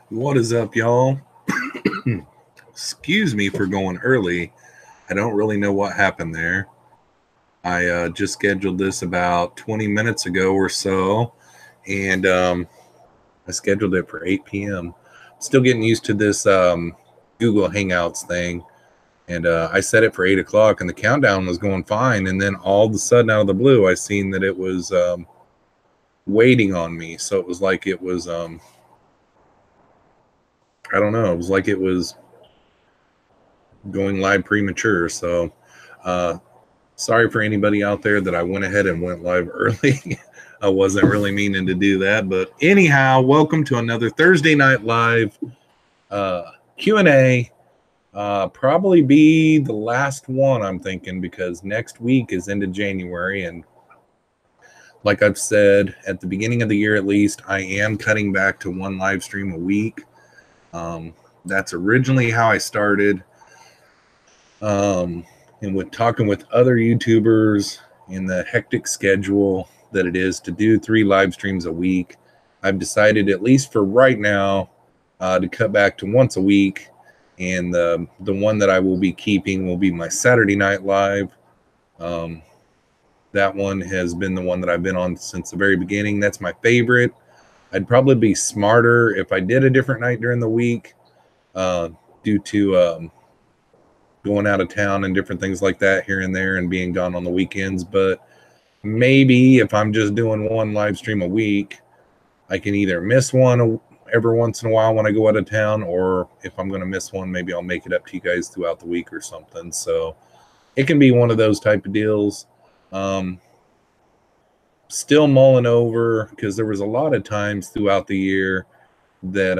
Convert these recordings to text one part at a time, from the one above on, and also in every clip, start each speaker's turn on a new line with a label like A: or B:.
A: What is up, y'all? Excuse me for going early. I don't really know what happened there. I just scheduled this about 20 minutes ago or so, and I scheduled it for 8 p.m. Still getting used to this Google Hangouts thing, and I set it for 8 o'clock, and the countdown was going fine, and then all of a sudden, out of the blue, I seen that it was waiting on me. So it was like it was, I don't know, it was like it was going live premature. So sorry for anybody out there that I went ahead and went live early. I wasn't really meaning to do that, but anyhow, welcome to another Thursday Night Live Q&A. Probably be the last one, I'm thinking, because next week is into January, and like I've said at the beginning of the year, at least, I am cutting back to one live stream a week. That's originally how I started. And with talking with other YouTubers in the hectic schedule that it is to do 3 live streams a week, I've decided, at least for right now, to cut back to once a week. And the one that I will be keeping will be my Saturday Night Live. That one has been the one that I've been on since the very beginning. That's my favorite. I'd probably be smarter if I did a different night during the week, due to going out of town and different things like that here and there, and being gone on the weekends. But maybe if I'm just doing one live stream a week, I can either miss one every once in a while when I go out of town, or if I'm going to miss one, maybe I'll make it up to you guys throughout the week or something. So it can be one of those type of deals. Still mulling over, because there was a lot of times throughout the year that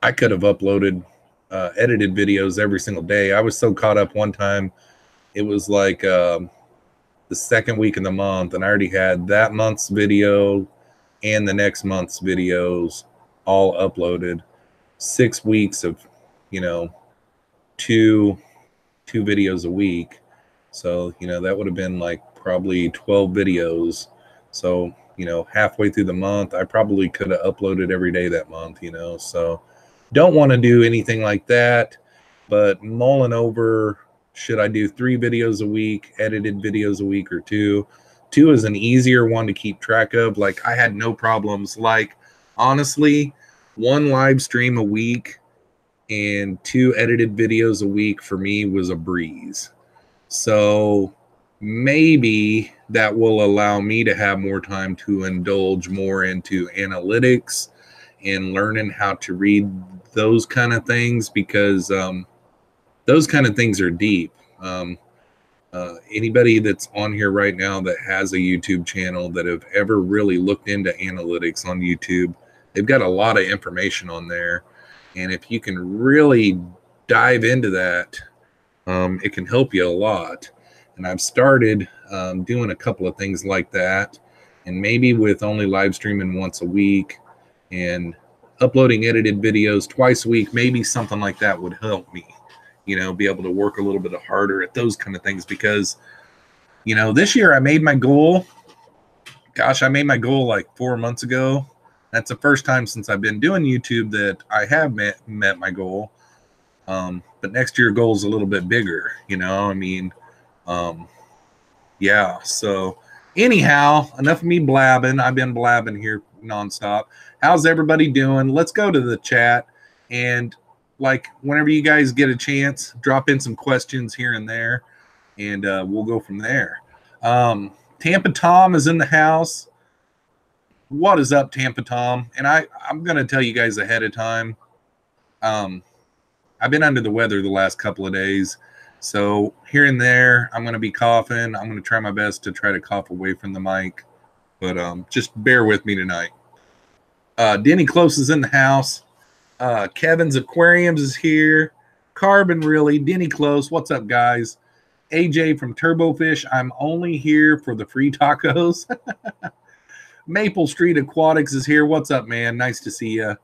A: I could have uploaded edited videos every single day. I was so caught up one time, it was like the second week of the month, and I already had that month's video and the next month's videos all uploaded. 6 weeks of, two videos a week. So, that would have been like probably 12 videos. So, halfway through the month, I probably could have uploaded every day that month, so don't want to do anything like that. But mulling over, should I do 3 videos a week, edited videos a week, or 2? 2 is an easier one to keep track of. Like, I had no problems. Like, honestly, 1 live stream a week and 2 edited videos a week for me was a breeze. So maybe that will allow me to have more time to indulge more into analytics and learning how to read those kind of things, because those kind of things are deep. Anybody that's on here right now that has a YouTube channel that have ever really looked into analytics on YouTube, they've got a lot of information on there. And if you can really dive into that, it can help you a lot. And I've started doing a couple of things like that. And maybe with only live streaming once a week and uploading edited videos twice a week, maybe something like that would help me, be able to work a little bit harder at those kind of things. Because, this year I made my goal. Gosh, I made my goal like 4 months ago. That's the first time since I've been doing YouTube that I have met my goal. But next year goal is a little bit bigger, yeah. So anyhow, enough of me blabbing. I've been blabbing here nonstop. How's everybody doing? Let's go to the chat, and like whenever you guys get a chance, drop in some questions here and there, and we'll go from there. Tampa Tom is in the house. What is up, Tampa Tom? And I'm going to tell you guys ahead of time. I've been under the weather the last couple of days. So here and there, I'm going to be coughing. I'm going to try my best to try to cough away from the mic. But just bear with me tonight. Denny Close is in the house. Kevin's Aquariums is here. Carbon Really. Denny Close. What's up, guys? AJ from Turbofish. I'm only here for the free tacos. Maple Street Aquatics is here. What's up, man? Nice to see you.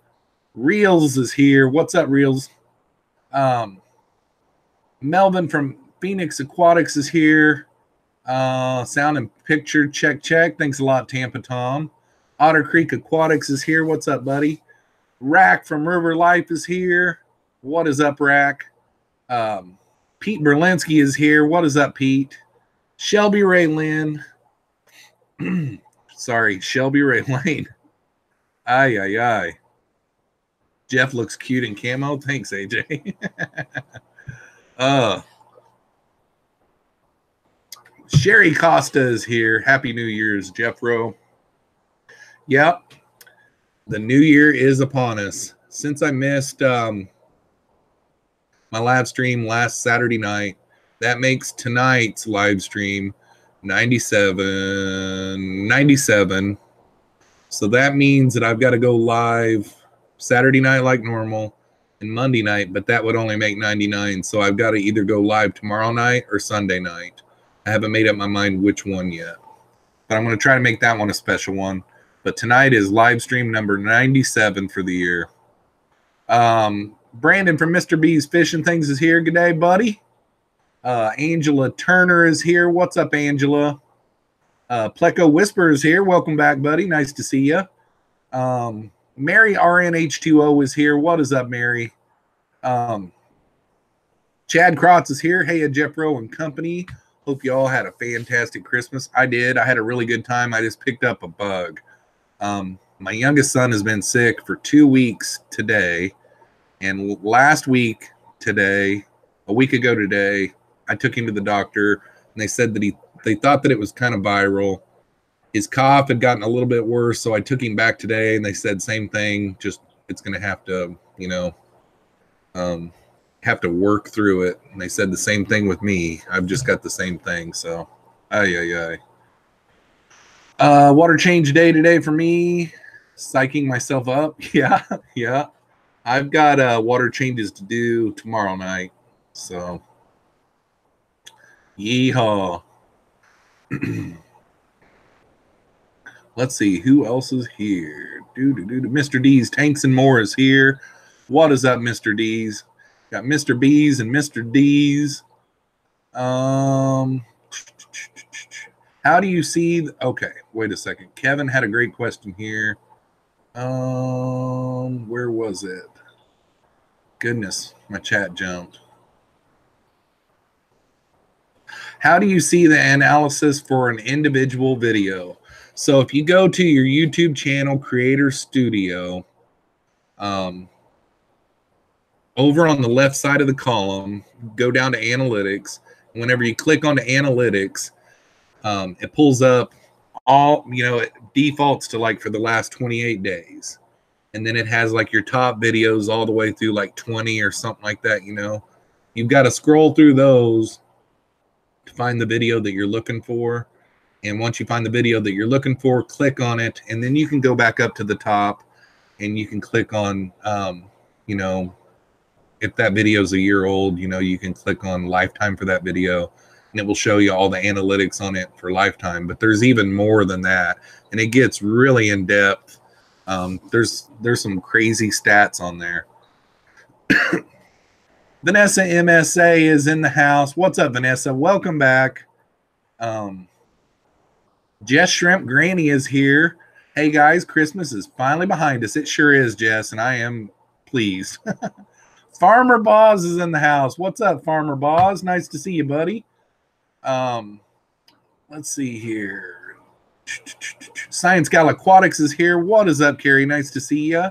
A: Reels is here. What's up, Reels? Melvin from Phoenix Aquatics is here. Sound and picture, check. Thanks a lot, Tampa Tom. Otter Creek Aquatics is here. What's up, buddy? Rack from River Life is here. What is up, Rack? Pete Berlinski is here. What is up, Pete? Shelby Ray Lynn. Sorry, Shelby Ray Lane. Ay, ay, ay. Jeff looks cute in camo. Thanks, AJ. Sherry Costa is here. Happy New Year's, Jeffro. Yep. The new year is upon us. Since I missed my live stream last Saturday night, that makes tonight's live stream 97. So that means that I've got to go live Saturday night like normal and Monday night, but that would only make 99. So I've got to either go live tomorrow night or Sunday night. I haven't made up my mind which one yet, but I'm going to try to make that one a special one. But tonight is live stream number 97 for the year. Brandon from Mr. B's Fish and Things is here. Good day, buddy. Angela Turner is here. What's up, Angela? Pleco Whisper is here. Welcome back, buddy. Nice to see you. Mary RNH2O is here. What is up, Mary? Chad Krotz is here. Hey, Jeffro and company. Hope you all had a fantastic Christmas. I did. I had a really good time. I just picked up a bug. My youngest son has been sick for 2 weeks today. And last week today, a week ago today, I took him to the doctor and they said that they thought that it was kind of viral. His cough had gotten a little bit worse. So I took him back today and they said same thing. Just, it's going to have to, have to work through it. And they said the same thing with me. I've just got the same thing. So, water change day today for me. Psyching myself up. Yeah. I've got water changes to do tomorrow night. So, yeehaw. Let's see who else is here. Mr. D's Tanks and More is here. What is up, Mr. D's? Got Mr. B's and Mr. D's. How do you see? Okay, wait a second. Kevin had a great question here. Where was it? Goodness, my chat jumped. How do you see the analysis for an individual video? So if you go to your YouTube channel, Creator Studio, over on the left side of the column, go down to Analytics. Whenever you click on the Analytics, it pulls up all, it defaults to like for the last 28 days. And then it has like your top videos all the way through like 20 or something like that, You've got to scroll through those to find the video that you're looking for. And once you find the video that you're looking for, click on it. And then you can go back up to the top and you can click on, if that video is a year old, you can click on lifetime for that video and it will show you all the analytics on it for lifetime. But there's even more than that. And it gets really in depth. There's some crazy stats on there. Vanessa MSA is in the house. What's up, Vanessa? Welcome back. Jess Shrimp Granny is here. Hey guys, Christmas is finally behind us. It sure is, Jess, and I am pleased. Farmer Boz is in the house. What's up, Farmer Boz? Nice to see you, buddy. Let's see here. Science Gal Aquatics is here. What is up, Carrie? Nice to see you.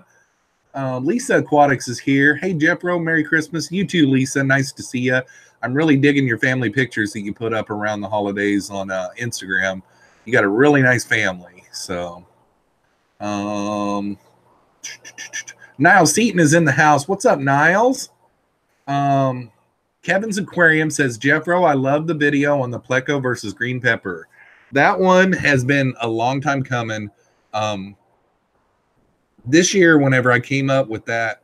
A: Lisa Aquatics is here. Hey, Jeffro, Merry Christmas. You too, Lisa. Nice to see you. I'm really digging your family pictures that you put up around the holidays on Instagram. You got a really nice family. So, Niles Seaton is in the house. What's up, Niles? Kevin's Aquarium says, Jeffro, I love the video on the Pleco versus green pepper. That one has been a long time coming. This year, whenever I came up with that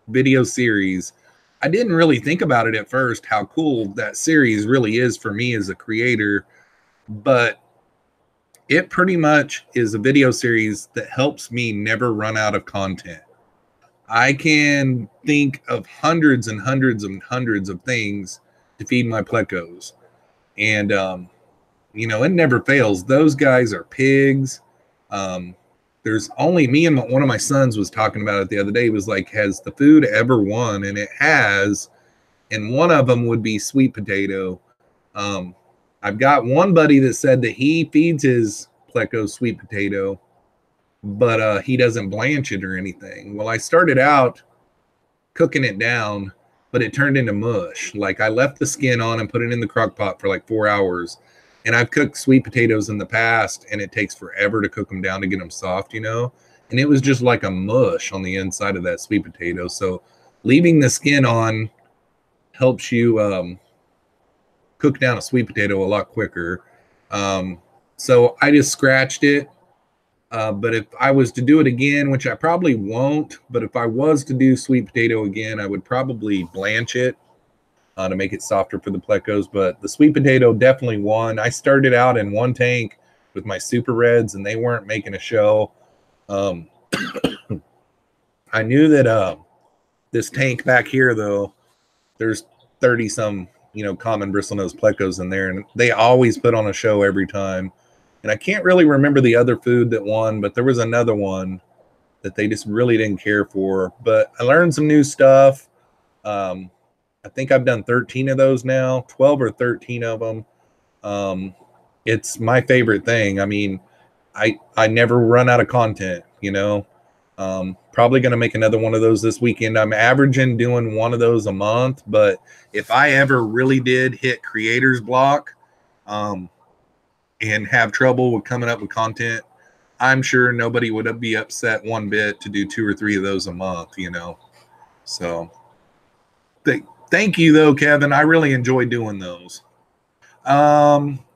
A: video series, I didn't really think about it at first, how cool that series really is for me as a creator. But it pretty much is a video series that helps me never run out of content. I can think of hundreds and hundreds and hundreds of things to feed my plecos. And, it never fails. Those guys are pigs. They're there's only me and one of my sons was talking about it the other day. He was like, has the food ever won? And it has. And one of them would be sweet potato. I've got one buddy that said that he feeds his Pleco sweet potato, but he doesn't blanch it or anything. Well, I started out cooking it down, but it turned into mush. Like, I left the skin on and put it in the crock pot for like 4 hours. And I've cooked sweet potatoes in the past, and it takes forever to cook them down to get them soft, you know? And it was just like a mush on the inside of that sweet potato. So leaving the skin on helps you cook down a sweet potato a lot quicker. So I just scratched it. But if I was to do it again, which I probably won't, but if I was to do sweet potato again, I would probably blanch it to make it softer for the Plecos. But the sweet potato definitely won. I started out in one tank with my Super Reds, and they weren't making a show. I knew that this tank back here, though, there's 30 some, you know, common bristlenose Plecos in there, and they always put on a show every time. And I can't really remember the other food that won, but there was another one that they just really didn't care for. But I learned some new stuff. I think I've done 13 of those now, 12 or 13 of them. It's my favorite thing. I mean, I never run out of content, you know. Probably going to make another one of those this weekend. I'm averaging doing one of those a month, but if I ever really did hit creator's block and have trouble with coming up with content, I'm sure nobody would be upset one bit to do 2 or 3 of those a month, you know. So thank you, though, Kevin. I really enjoy doing those.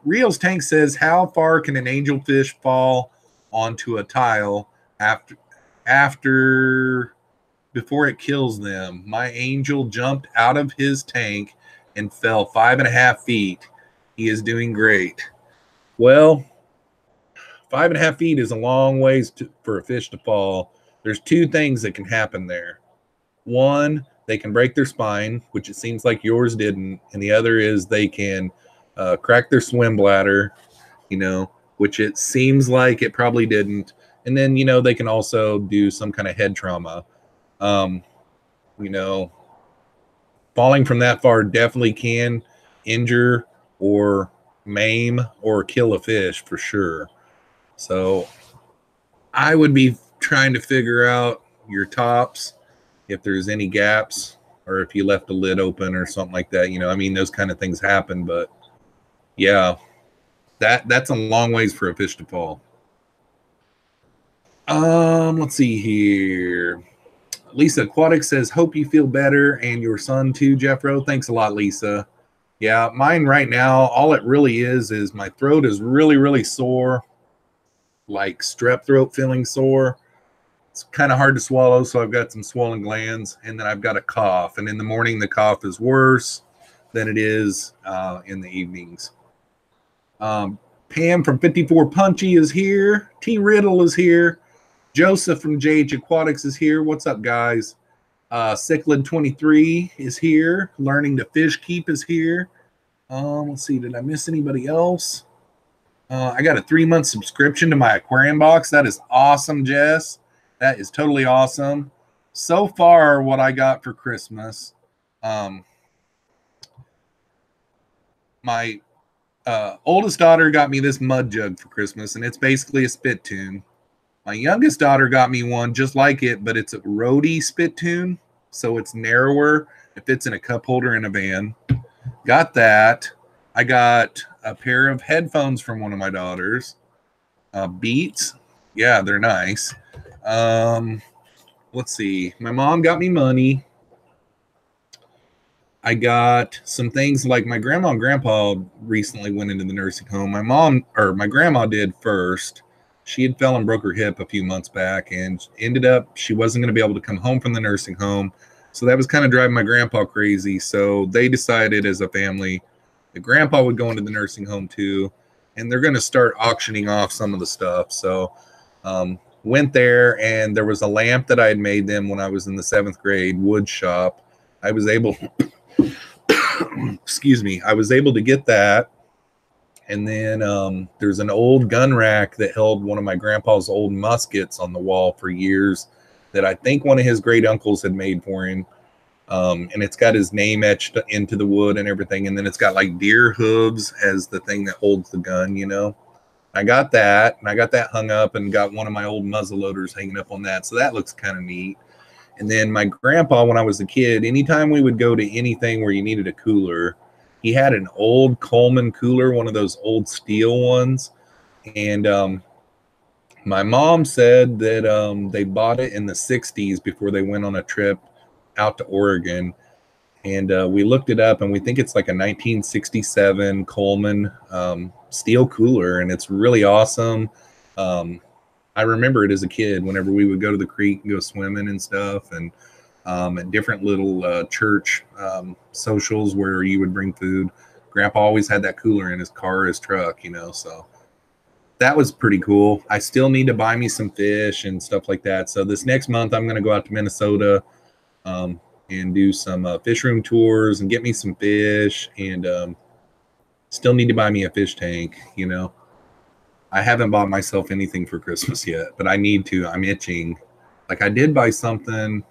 A: Reels Tank says, how far can an angelfish fall onto a tile before it kills them? My angel jumped out of his tank and fell 5.5 feet. He is doing great. Well, 5.5 feet is a long ways for a fish to fall. There's 2 things that can happen there. One, they can break their spine, which it seems like yours didn't. And the other is they can crack their swim bladder, you know, which it seems like it probably didn't. And then, you know, they can also do some kind of head trauma. You know, falling from that far definitely can injure or maim or kill a fish for sure. So I would be trying to figure out your tops, if there's any gaps, or if you left a lid open or something like that. You know, I mean, those kind of things happen, but yeah, that's a long ways for a fish to fall. Let's see here. Lisa Aquatic says, hope you feel better, and your son too, Jeffro. Thanks a lot, Lisa. Yeah, mine right now, all it really is my throat is really, really sore, like strep throat feeling sore. It's kind of hard to swallow, so I've got some swollen glands, and then I've got a cough. And in the morning, the cough is worse than it is in the evenings. Pam from 54 Punchy is here. T. Riddle is here. Joseph from JH Aquatics is here. What's up, guys? Cichlid 23 is here. Learning to Fish Keep is here. Let's see. Did I miss anybody else? I got a 3-month subscription to my aquarium box. That is awesome, Jess. That is totally awesome. So far, what I got for Christmas, my oldest daughter got me this mud jug for Christmas, and it's basically a spit tune. My youngest daughter got me one just like it, but it's a roadie spit tune, so it's narrower. It fits in a cup holder in a van. Got that. I got a pair of headphones from one of my daughters. Beats. Yeah, they're nice. Let's see. My mom got me money. I got some things like my grandma and grandpa recently went into the nursing home. My grandma did first. She had fell and broke her hip a few months back, and ended up she wasn't going to be able to come home from the nursing home. So that was kind of driving my grandpa crazy. So they decided as a family that grandpa would go into the nursing home too, and they're going to start auctioning off some of the stuff. So went there, and there was a lamp that I had made them when I was in the 7th grade, wood shop. I was able excuse me, I was able to get that, And then there's an old gun rack that held one of my grandpa's old muskets on the wall for years that I think one of his great uncles had made for him. And it's got his name etched into the wood and everything. And then it's got like deer hooves as the thing that holds the gun, you know. I got that, and I got that hung up and got one of my old muzzle loaders hanging up on that. So that looks kind of neat. And then my grandpa, when I was a kid, anytime we would go to anything where you needed a cooler, he had an old Coleman cooler, one of those old steel ones. And my mom said that they bought it in the 60s before they went on a trip out to Oregon. And we looked it up, and we think it's like a 1967 Coleman steel cooler, and it's really awesome. I remember it as a kid whenever we would go to the creek and go swimming and stuff, and at different little church socials where you would bring food. Grandpa always had that cooler in his car or his truck, you know, so that was pretty cool. I still need to buy me some fish and stuff like that. So this next month, I'm going to go out to Minnesota and do some fish room tours and get me some fish, and still need to buy me a fish tank, you know. I haven't bought myself anything for Christmas yet, but I need to. I'm itching. Like, I did buy something.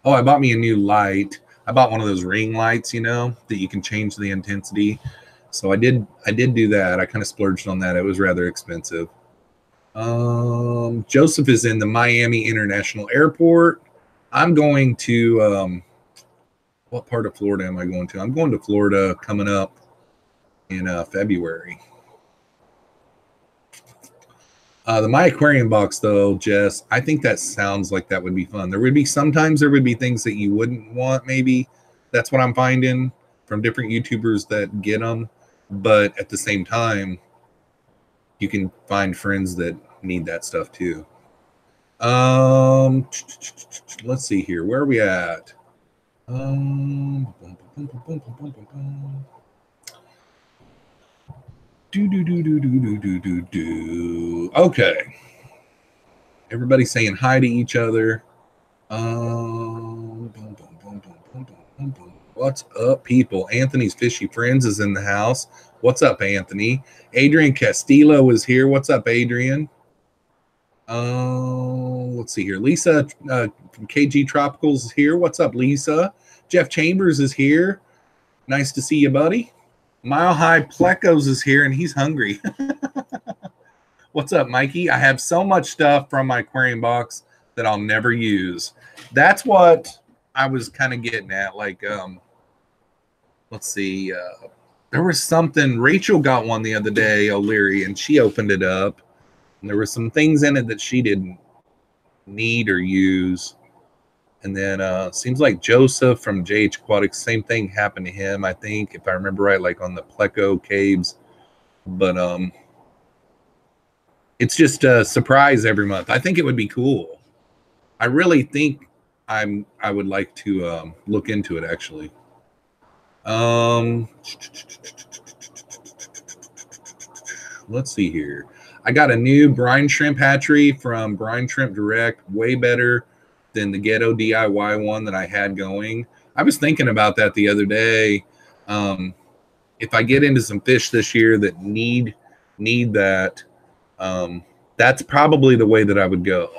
A: Oh, I bought me a new light. I bought one of those ring lights, you know, that you can change the intensity. So I did do that. I kind of splurged on that. It was rather expensive. Joseph is in the Miami International Airport. I'm going to what part of Florida am I going to? I'm going to Florida coming up in February. The My Aquarium box, though, Jess, I think that sounds like that would be fun. Sometimes there would be things that you wouldn't want, maybe. That's what I'm finding from different YouTubers that get them. But at the same time, you can find friends that need that stuff too. Let's see here. Where are we at? Okay. Everybody's saying hi to each other. What's up, people? Anthony's Fishy Friends is in the house. What's up, Anthony? Adrian Castillo is here. What's up, Adrian? Let's see here. Lisa from KG Tropicals is here. What's up, Lisa? Jeff Chambers is here. Nice to see you, buddy. Mile High Plecos is here, and he's hungry. What's up, Mikey? I have so much stuff from my aquarium box that I'll never use. That's what I was kind of getting at. Like, let's see. There was something. Rachel got one the other day, O'Leary, and she opened it up. And there were some things in it that she didn't need or use. And then seems like Joseph from JH Aquatics, same thing happened to him, I think, if I remember right, like on the Pleco caves. But it's just a surprise every month. I think it would be cool. I really think I would like to look into it, actually. Let's see here. I got a new brine shrimp hatchery from Brine Shrimp Direct, way better than the Ghetto DIY one that I had going. I was thinking about that the other day. If I get into some fish this year that need that, that's probably the way that I would go.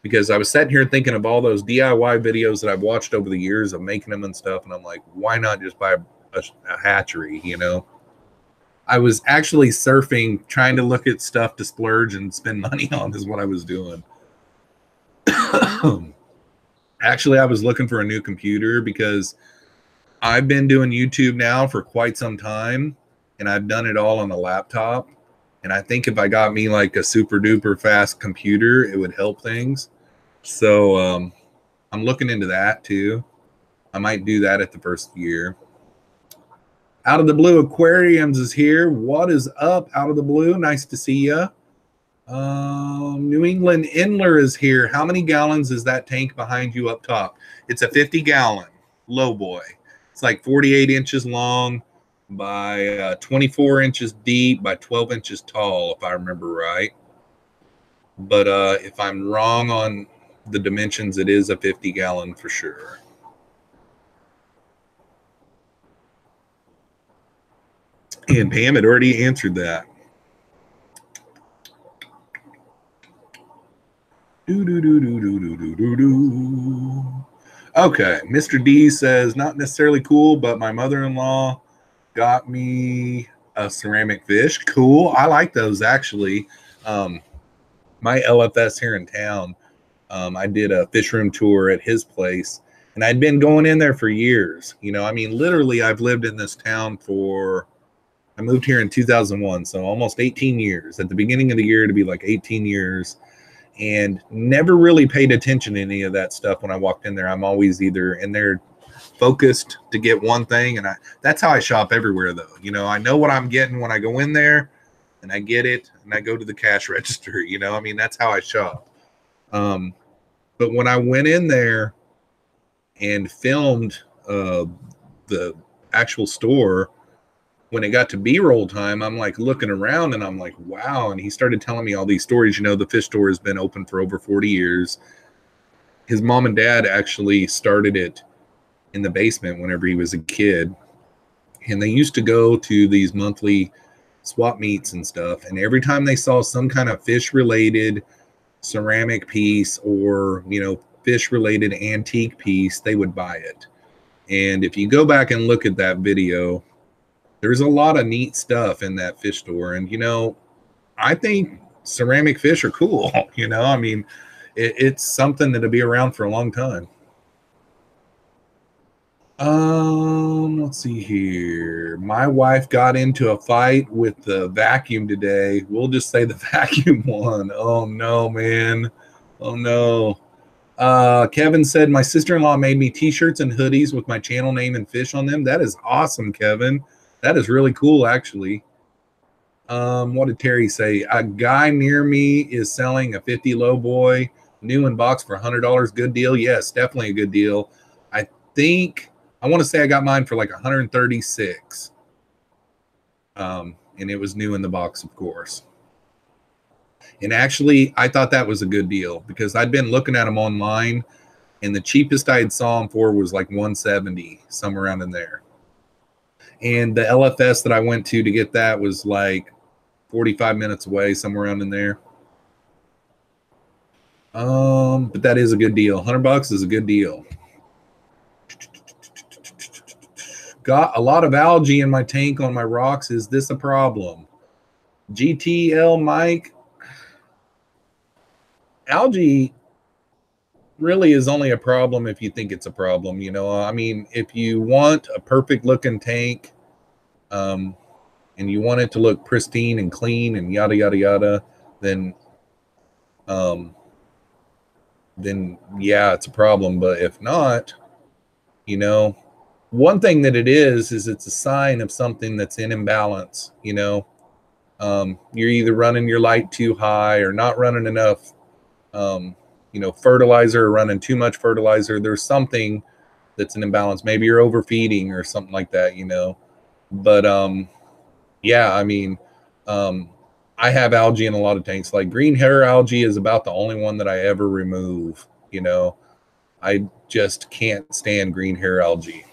A: Because I was sitting here thinking of all those DIY videos that I've watched over the years of making them and stuff, and I'm like, why not just buy a hatchery, you know? I was actually surfing, trying to look at stuff to splurge and spend money on is what I was doing. Actually, I was looking for a new computer because I've been doing YouTube now for quite some time, and I've done it all on a laptop. And I think if I got me like a super duper fast computer, it would help things. So I'm looking into that too. I might do that at the first year. Out of the Blue Aquariums is here. What is up, Out of the Blue? Nice to see you. New England Inler is here. How many gallons is that tank behind you up top? It's a 50-gallon low boy. It's like 48 inches long by 24 inches deep by 12 inches tall, if I remember right. But if I'm wrong on the dimensions, it is a 50-gallon for sure. And Pam had already answered that. Okay, Mr. D says, not necessarily cool, but my mother-in-law got me a ceramic fish. Cool. I like those, actually. My LFS here in town, I did a fish room tour at his place, and I'd been going in there for years. You know, I mean, literally, I've lived in this town I moved here in 2001, so almost 18 years. At the beginning of the year, to be like 18 years. And never really paid attention to any of that stuff when I walked in there. I'm always either in there focused to get one thing, and that's how I shop everywhere, though. You know, I know what I'm getting when I go in there, and I get it, and I go to the cash register. You know, I mean, that's how I shop. But when I went in there and filmed the actual store, when it got to B-roll time, I'm like looking around and I'm like, wow. And he started telling me all these stories. You know, the fish store has been open for over 40 years. His mom and dad actually started it in the basement whenever he was a kid. And they used to go to these monthly swap meets and stuff. And every time they saw some kind of fish related ceramic piece or, you know, fish related antique piece, they would buy it. And if you go back and look at that video, there's a lot of neat stuff in that fish store. And, you know, I think ceramic fish are cool. You know, I mean, it's something that'll be around for a long time. Let's see here. My wife got into a fight with the vacuum today. We'll just say the vacuum won. Oh, no, man. Oh, no. Kevin said, my sister-in-law made me t-shirts and hoodies with my channel name and fish on them. That is awesome, Kevin. That is really cool, actually. What did Terry say? A guy near me is selling a 50 low boy, new in box for $100. Good deal. Yes, definitely a good deal. I want to say I got mine for like 136. And it was new in the box, of course. And actually, I thought that was a good deal because I'd been looking at them online, and the cheapest I had saw them for was like 170, somewhere around in there. And the LFS that I went to get that was like 45 minutes away, somewhere around in there. But that is a good deal. $100 is a good deal. Got a lot of algae in my tank on my rocks. Is this a problem? GTL Mike, algae really is only a problem if you think it's a problem. You know, I mean, if you want a perfect looking tank, and you want it to look pristine and clean and yada yada yada, then yeah, it's a problem. But if not, you know, one thing that it is it's a sign of something that's in imbalance. You know, you're either running your light too high or not running enough you know, fertilizer or running too much fertilizer. There's something that's an imbalance. Maybe you're overfeeding or something like that, you know. But yeah, I mean, I have algae in a lot of tanks. Like green hair algae is about the only one that I ever remove, you know. I just can't stand green hair algae.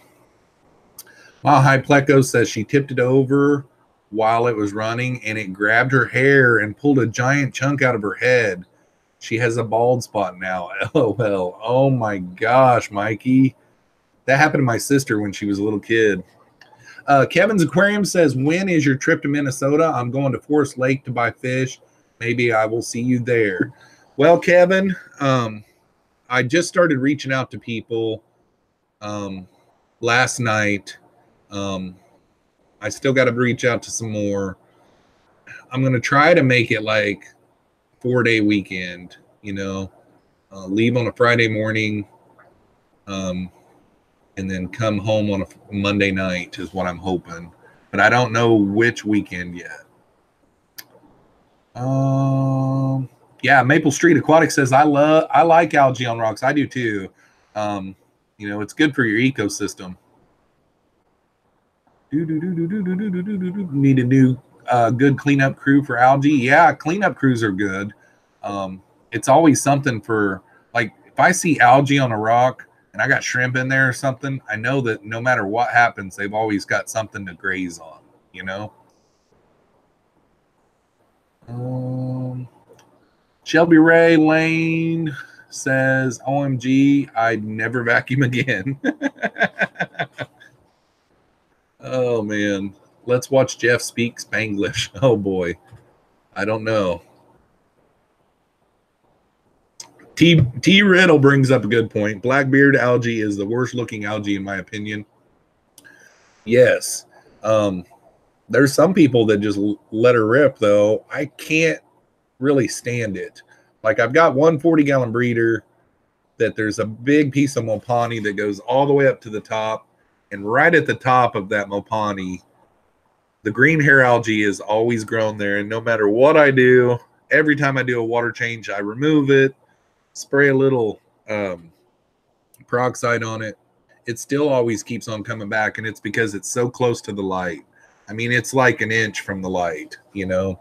A: Mile High Pleco says she tipped it over while it was running and it grabbed her hair and pulled a giant chunk out of her head. She has a bald spot now. LOL. Oh my gosh, Mikey. That happened to my sister when she was a little kid. Kevin's Aquarium says, when is your trip to Minnesota? I'm going to Forest Lake to buy fish. Maybe I will see you there. Well, Kevin, I just started reaching out to people last night. I still got to reach out to some more. I'm going to try to make it like 4-day weekend, you know, leave on a Friday morning, and then come home on a Monday night is what I'm hoping, but I don't know which weekend yet. Yeah, Maple Street Aquatic says, I like algae on rocks. I do too. You know, it's good for your ecosystem. Need a new good cleanup crew for algae. Yeah, cleanup crews are good. It's always something for, like, if I see algae on a rock and I got shrimp in there or something, I know that no matter what happens, they've always got something to graze on, you know. Shelby Ray Lane says, OMG, I'd never vacuum again. Oh, man. Let's watch Jeff speak Spanglish. Oh, boy. I don't know. T Riddle brings up a good point. Blackbeard algae is the worst looking algae, in my opinion. Yes. There's some people that just let her rip, though. I can't really stand it. Like, I've got one 40-gallon breeder that there's a big piece of Mopani that goes all the way up to the top. And right at the top of that Mopani, the green hair algae is always grown there. And no matter what I do, every time I do a water change, I remove it, spray a little peroxide on it. It still always keeps on coming back. And it's because it's so close to the light. I mean, it's like an inch from the light, you know.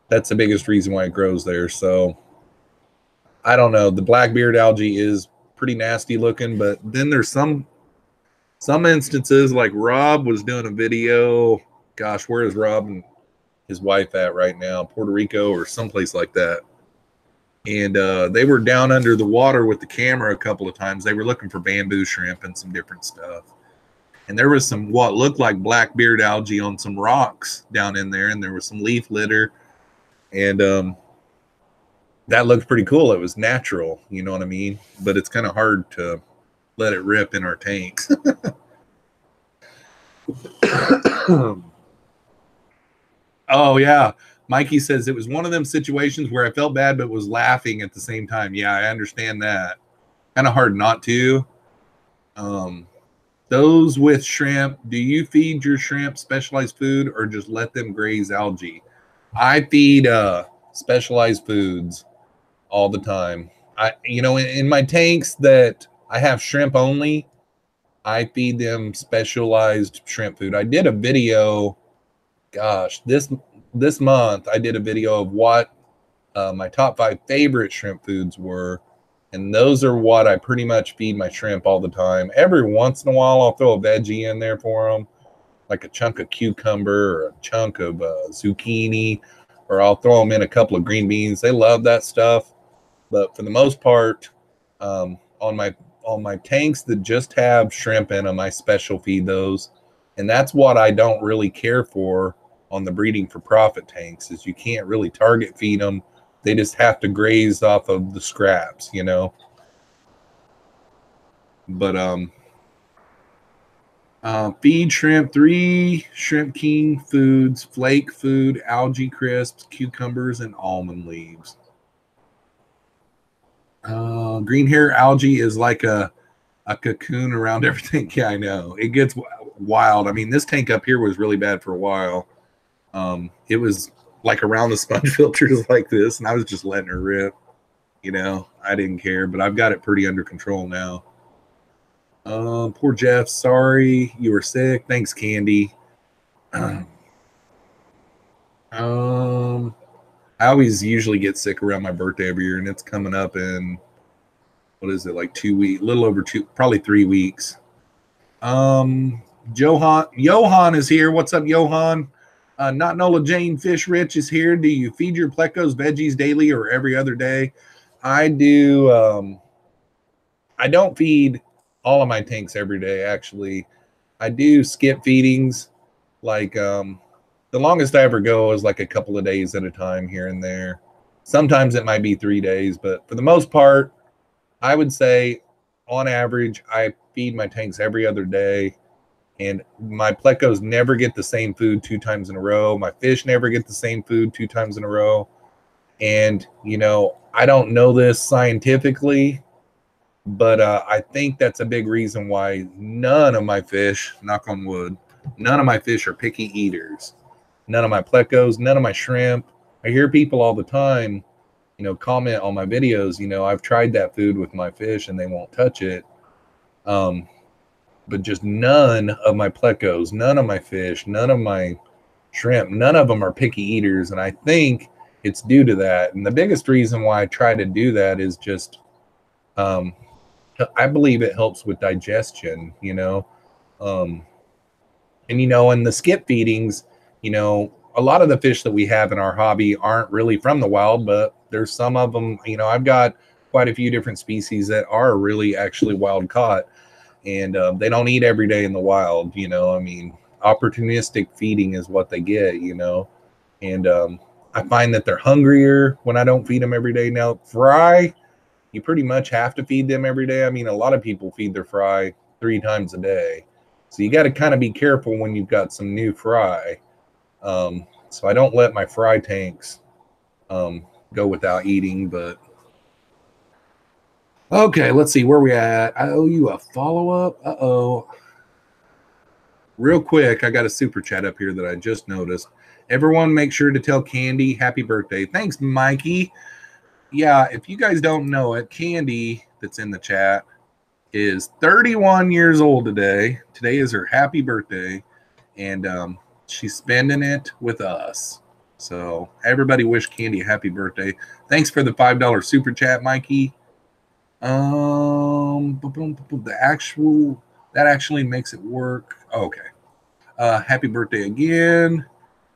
A: That's the biggest reason why it grows there. So I don't know. The blackbeard algae is pretty nasty looking, but then there's some instances, like Rob was doing a video. Gosh, where is Rob and his wife at right now? Puerto Rico or someplace like that. And they were down under the water with the camera a couple of times. They were looking for bamboo shrimp and some different stuff. And there was some what looked like blackbeard algae on some rocks down in there, and there was some leaf litter. And that looked pretty cool. It was natural, you know what I mean? But it's kind of hard to let it rip in our tanks. Oh, yeah. Mikey says it was one of them situations where I felt bad but was laughing at the same time. Yeah, I understand that. Kind of hard not to. Those with shrimp, do you feed your shrimp specialized food or just let them graze algae? I feed specialized foods all the time. In my tanks that I have shrimp only, I feed them specialized shrimp food. I did a video, gosh, this month I did a video of what my top 5 favorite shrimp foods were, and those are what I pretty much feed my shrimp all the time. Every once in a while I'll throw a veggie in there for them, like a chunk of cucumber or a chunk of zucchini, or I'll throw them in a couple of green beans. They love that stuff. But for the most part, on my tanks that just have shrimp in them, I special feed those. And that's what I don't really care for on the breeding for profit tanks, is you can't really target feed them. They just have to graze off of the scraps, you know. But feed shrimp 3 Shrimp King foods: flake food, algae crisps, cucumbers, and almond leaves. Green hair algae is like a cocoon around everything. Yeah, I know. It gets wild. I mean, this tank up here was really bad for a while. It was like around the sponge filters like this, and I was just letting her rip. You know, I didn't care, but I've got it pretty under control now. Poor Jeff. Sorry you were sick. Thanks, Candy. I always usually get sick around my birthday every year, and it's coming up in, what is it, like 2 weeks, a little over 2, probably 3 weeks. Johan is here. What's up, Johan? Not Nola Jane Fish Rich is here. Do you feed your plecos veggies daily or every other day? I do. I don't feed all of my tanks every day, actually. I do skip feedings. Like, the longest I ever go is like a couple of days at a time here and there. Sometimes it might be 3 days, but for the most part, I would say on average, I feed my tanks every other day. And my plecos never get the same food 2 times in a row. My fish never get the same food 2 times in a row. And, you know, I don't know this scientifically, but I think that's a big reason why none of my fish, knock on wood, none of my fish are picky eaters. None of my plecos, none of my shrimp. I hear people all the time, you know, comment on my videos, you know, I've tried that food with my fish and they won't touch it. But just none of my plecos, none of my fish, none of my shrimp, none of them are picky eaters. And I think it's due to that. And the biggest reason why I try to do that is just, I believe it helps with digestion, you know. And, you know, in the skip feedings, you know, a lot of the fish that we have in our hobby aren't really from the wild, but there's some of them, you know, I've got quite a few different species that are really actually wild caught, and they don't eat every day in the wild, you know. I mean, opportunistic feeding is what they get, you know. And I find that they're hungrier when I don't feed them every day. Now, fry, you pretty much have to feed them every day. I mean, a lot of people feed their fry 3 times a day. So you got to kind of be careful when you've got some new fry. So I don't let my fry tanks go without eating. But okay, let's see where we at. I owe you a follow-up. Uh-oh. Real quick, I got a super chat up here that I just noticed. Everyone make sure to tell Candy happy birthday. Thanks, Mikey. Yeah, if you guys don't know it, Candy, that's in the chat, is 31 years old today. Today is her happy birthday, and she's spending it with us. So everybody wish Candy a happy birthday. Thanks for the $5 super chat, Mikey. That actually makes it work. Okay. Happy birthday again.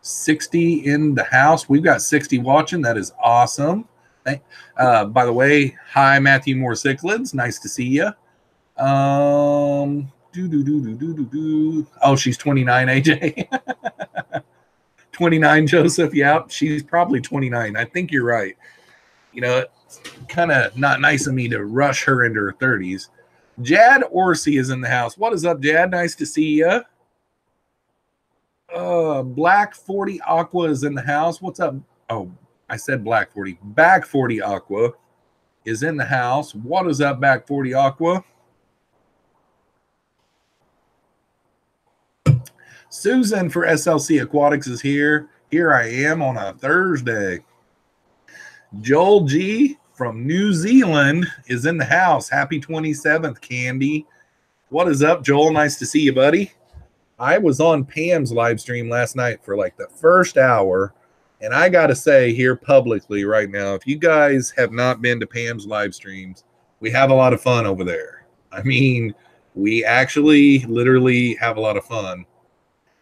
A: 60 in the house. We've got 60 watching. That is awesome. By the way, hi, Matthew Moore Cichlids. Nice to see you. Oh, she's 29, AJ. 29, Joseph. Yeah, she's probably 29. I think you're right. You know, it's kind of not nice of me to rush her into her 30s. Jad Orsi is in the house. What is up, Jad? Nice to see you. Black 40 Aqua is in the house. What's up? Oh, I said Black 40. Back 40 Aqua is in the house. What is up, Back 40 Aqua? Susan for SLC Aquatics is here. Here I am on a Thursday. Joel G from New Zealand is in the house. Happy 27th, Candy. What is up, Joel? Nice to see you, buddy. I was on Pam's live stream last night for like the first hour, and I got to say here publicly right now, if you guys have not been to Pam's live streams, we have a lot of fun over there. I mean, we actually literally have a lot of fun.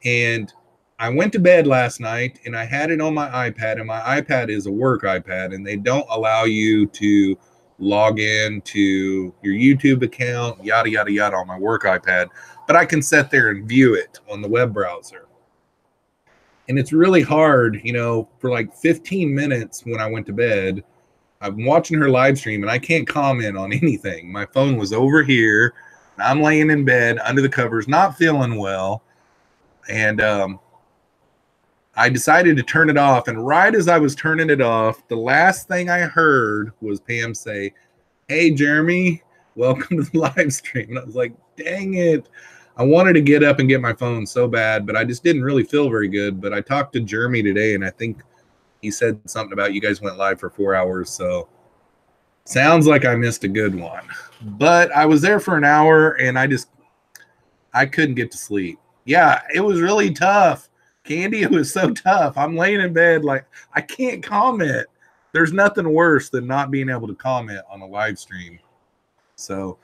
A: And I went to bed last night, and I had it on my iPad, and my iPad is a work iPad, and they don't allow you to log in to your YouTube account, yada, yada, yada, on my work iPad. But I can sit there and view it on the web browser. And it's really hard, you know, for like 15 minutes when I went to bed, I'm watching her live stream, and I can't comment on anything. My phone was over here, and I'm laying in bed under the covers, not feeling well. And I decided to turn it off. And right as I was turning it off, the last thing I heard was Pam say, "Hey, Jeremy, welcome to the live stream." And I was like, dang it. I wanted to get up and get my phone so bad, but I just didn't really feel very good. But I talked to Jeremy today, and I think he said something about you guys went live for 4 hours. So sounds like I missed a good one. But I was there for an hour, and I couldn't get to sleep. Yeah, it was really tough. Candy, it was so tough. I'm laying in bed like I can't comment. There's nothing worse than not being able to comment on a live stream. So,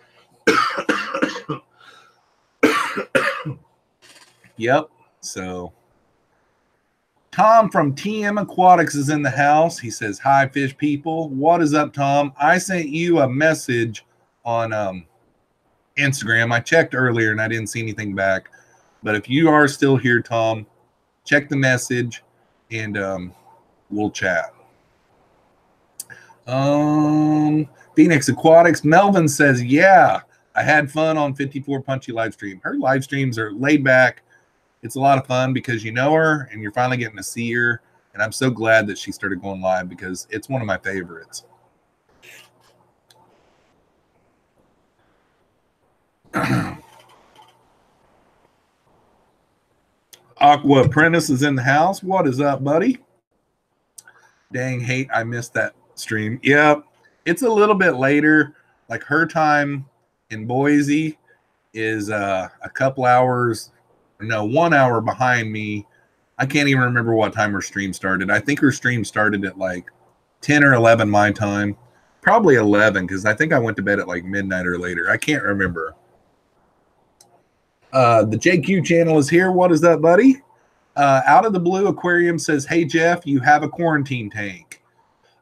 A: yep. So, Tom from TM Aquatics is in the house. He says, "Hi, fish people. What is up, Tom? I sent you a message on Instagram. I checked earlier and I didn't see anything back. But if you are still here, Tom, check the message and we'll chat." Phoenix Aquatics. Melvin says, "Yeah, I had fun on 54 Punchy live stream." Her live streams are laid back. It's a lot of fun because you know her and you're finally getting to see her. And I'm so glad that she started going live because it's one of my favorites. Aqua Apprentice is in the house. What is up, buddy? Dang, hate I missed that stream. Yep, it's a little bit later. Like her time in Boise is a couple hours, no, 1 hour behind me. I can't even remember what time her stream started. I think her stream started at like 10 or 11 my time. Probably 11 because I think I went to bed at like midnight or later. I can't remember. The JQ channel is here. What is up, buddy? Out of the Blue Aquarium says, hey, Jeff, you have a quarantine tank.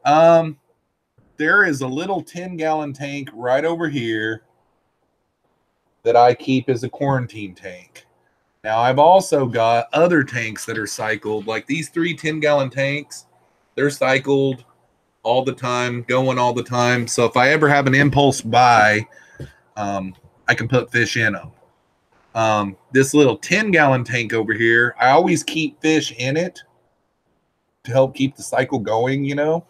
A: There is a little 10-gallon tank right over here that I keep as a quarantine tank. Now, I've also got other tanks that are cycled, like these 3 10-gallon tanks. They're cycled all the time, going all the time. So if I ever have an impulse buy, I can put fish in them. This little 10-gallon tank over here, I always keep fish in it to help keep the cycle going, you know.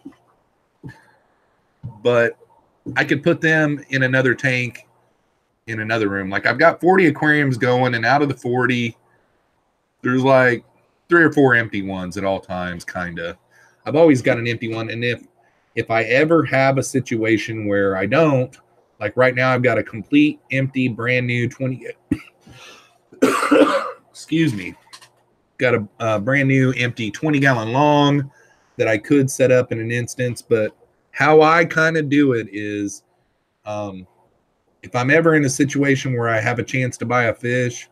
A: But I could put them in another tank in another room. Like I've got 40 aquariums going, and out of the 40, there's like 3 or 4 empty ones at all times, kind of. I've always got an empty one. And if I ever have a situation where I don't, like right now, I've got a complete empty, brand new 20. Excuse me. Got a brand new empty 20-gallon long that I could set up in an instance. But how I kind of do it is if I'm ever in a situation where I have a chance to buy a fish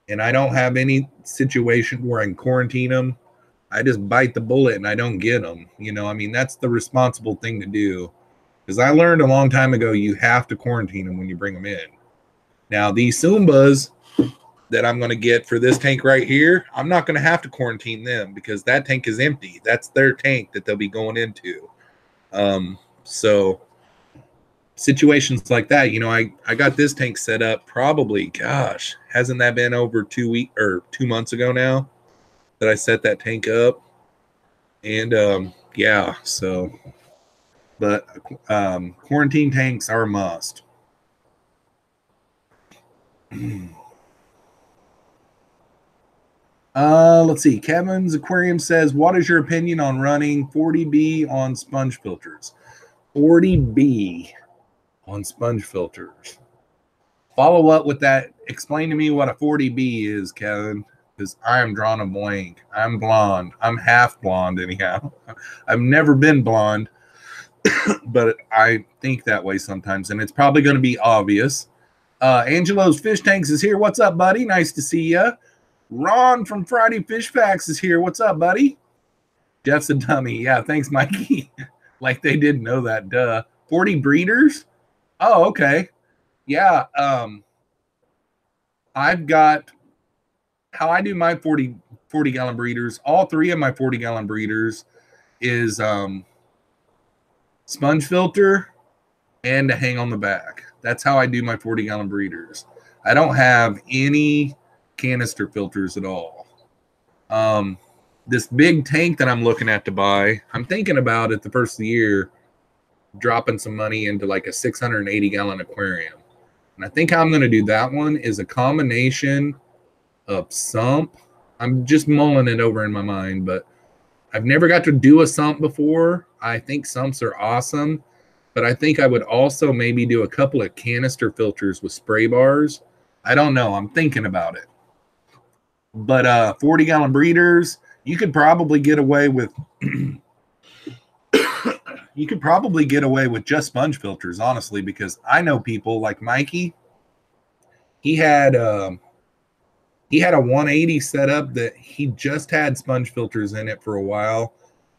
A: and I don't have any situation where I can quarantine them, I just bite the bullet and I don't get them. You know, I mean, that's the responsible thing to do. Because I learned a long time ago, you have to quarantine them when you bring them in. Now, these Sumbas that I'm going to get for this tank right here, I'm not going to have to quarantine them because that tank is empty. That's their tank that they'll be going into. So situations like that, you know, I got this tank set up probably, gosh, hasn't that been over 2 months ago now that I set that tank up? And yeah, so, but quarantine tanks are a must. Let's see. Kevin's Aquarium says, what is your opinion on running 40B on sponge filters? 40B on sponge filters. Follow up with that. Explain to me what a 40B is, Kevin, because I am drawing a blank. I'm blonde. I'm half blonde anyhow. I've never been blonde, but I think that way sometimes, and it's probably going to be obvious. Angelo's Fish Tanks is here. What's up, buddy? Nice to see you. Ron from Friday Fish Facts is here. What's up, buddy? Jeff's a dummy. Yeah, thanks, Mikey. Like they didn't know that. Duh. 40 breeders? Oh, okay. Yeah. I've got how I do my 40-gallon breeders. All 3 of my 40-gallon breeders is sponge filter and a hang on the back. That's how I do my 40-gallon breeders. I don't have any canister filters at all. This big tank that I'm looking at to buy, I'm thinking about at the first of the year dropping some money into like a 680-gallon aquarium. And I think how I'm going to do that one is a combination of sump. I'm just mulling it over in my mind, but I've never got to do a sump before. I think sumps are awesome, but I think I would also maybe do a couple of canister filters with spray bars. I don't know. I'm thinking about it. But 40-gallon breeders, you could probably get away with you could probably get away with just sponge filters, honestly, because I know people like Mikey. He had a 180 setup that he just had sponge filters in it for a while,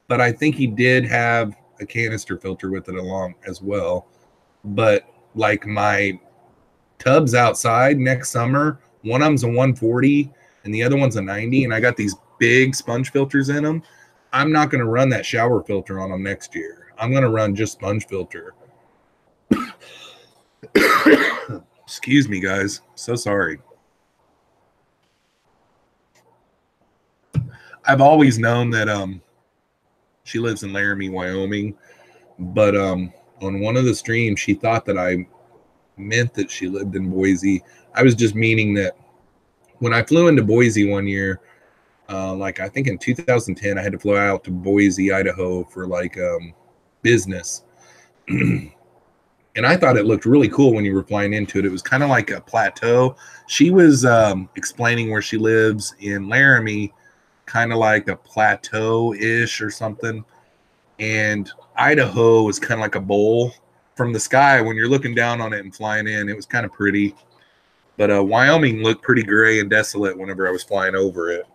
A: but I think he did have a canister filter with it along as well. But like my tubs outside next summer, one of them's a 140 and the other one's a 90, and I got these big sponge filters in them. I'm not going to run that shower filter on them next year. I'm going to run just sponge filter. Excuse me, guys. So sorry. I've always known that she lives in Laramie, Wyoming, but on one of the streams, she thought that I meant that she lived in Boise. I was just meaning that when I flew into Boise one year, like I think in 2010, I had to fly out to Boise, Idaho for like business. And I thought it looked really cool when you were flying into it. It was kind of like a plateau. She was explaining where she lives in Laramie, kind of like a plateau-ish or something. And Idaho was kind of like a bowl from the sky when you're looking down on it and flying in. It was kind of pretty. But Wyoming looked pretty gray and desolate whenever I was flying over it.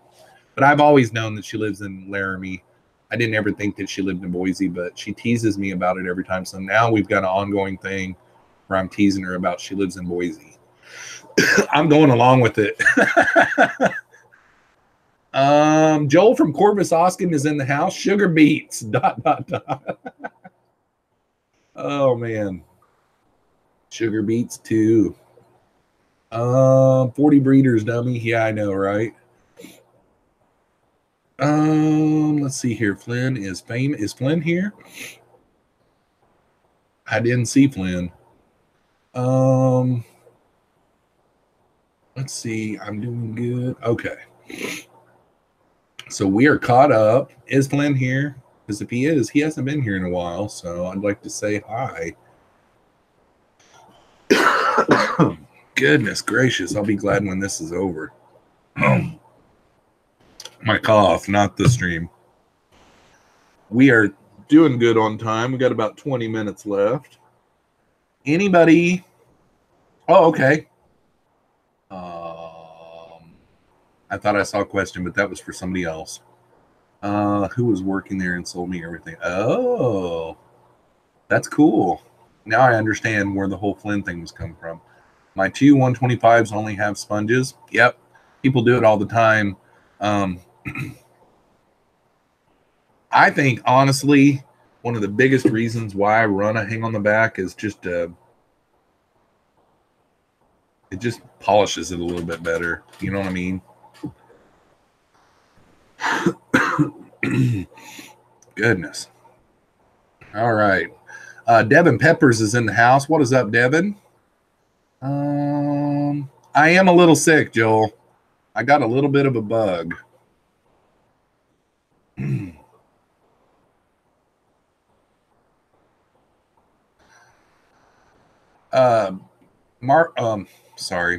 A: But I've always known that she lives in Laramie. I didn't ever think that she lived in Boise, but she teases me about it every time. So now we've got an ongoing thing where I'm teasing her about she lives in Boise. I'm going along with it. Joel from Corvus Oskin is in the house. Sugar beets. ... Oh man. Sugar beets too. 40 breeders, dummy. Yeah, I know, right? Let's see here. Flynn is famous. Is Flynn here? I didn't see Flynn. Let's see. I'm doing good. Okay. So we are caught up. Is Flynn here? Because if he is, he hasn't been here in a while. So I'd like to say hi. Goodness gracious. I'll be glad when this is over. My cough, not the stream. We are doing good on time. We got about 20 minutes left. Anybody? Oh, okay. I thought I saw a question, but that was for somebody else. Who was working there and sold me everything? Oh, that's cool. Now I understand where the whole Flynn thing was coming from. My two 125s only have sponges. Yep. People do it all the time. I think, honestly, one of the biggest reasons why I run a hang on the back is just it just polishes it a little bit better. You know what I mean? Goodness. All right. Devin Peppers is in the house. What is up, Devin? I am a little sick, Joel. I got a little bit of a bug.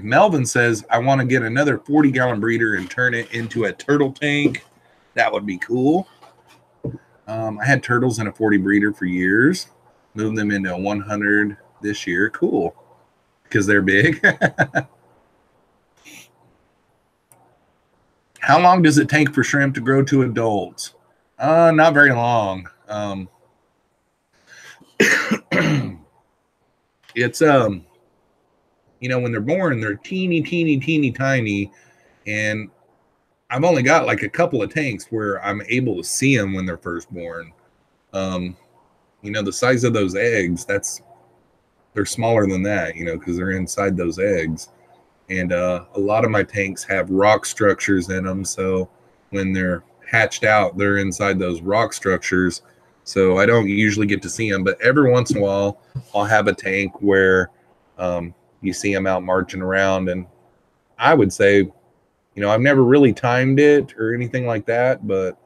A: Melvin says, I want to get another 40-gallon breeder and turn it into a turtle tank. That would be cool. I had turtles in a 40 breeder for years. Moved them into a 100 this year. Cool. Because they're big. How long does it take for shrimp to grow to adults? Not very long. It's when they're born, they're teeny tiny, and I've only got like a couple of tanks where I'm able to see them when they're first born. The size of those eggs, they're smaller than that, because they're inside those eggs. And a lot of my tanks have rock structures in them, so when they're hatched out, they're inside those rock structures. So I don't usually get to see them, but every once in a while, I'll have a tank where you see them out marching around. And I would say, I've never really timed it or anything like that, but